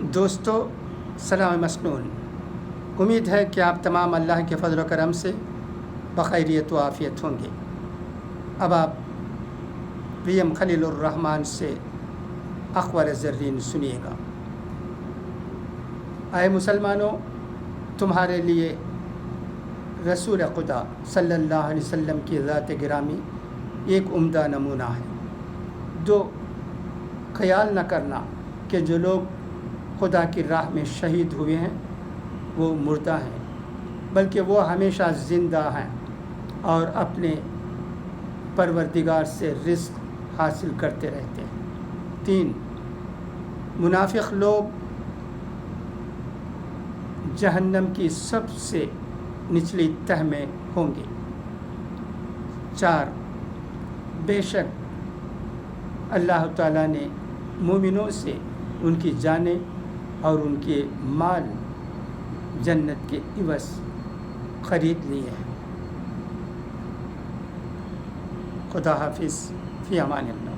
دوستو سلام مسنون، امید ہے کہ آپ تمام اللہ کے فضل و کرم سے بخیریت و عافیت ہوں گے۔ اب آپ پی ایم خلیل الرحمن سے اخبار زرین سنیے گا۔ اے مسلمانوں، تمہارے لیے رسول خدا صلی اللہ علیہ وسلم کی ذات گرامی ایک عمدہ نمونہ ہے۔ جو خیال نہ کرنا کہ جو لوگ خدا کی راہ میں شہید ہوئے ہیں وہ مردہ ہیں، بلکہ وہ ہمیشہ زندہ ہیں اور اپنے پروردگار سے رزق حاصل کرتے رہتے ہیں۔ 3، منافق لوگ جہنم کی سب سے نچلی تہ میں ہوں گے۔ 4، بے شک اللہ تعالیٰ نے مومنوں سے ان کی جانیں اور ان کے مال جنت کے عوض خرید لیے ہیں۔ خدا حافظ، فی امان اللہ۔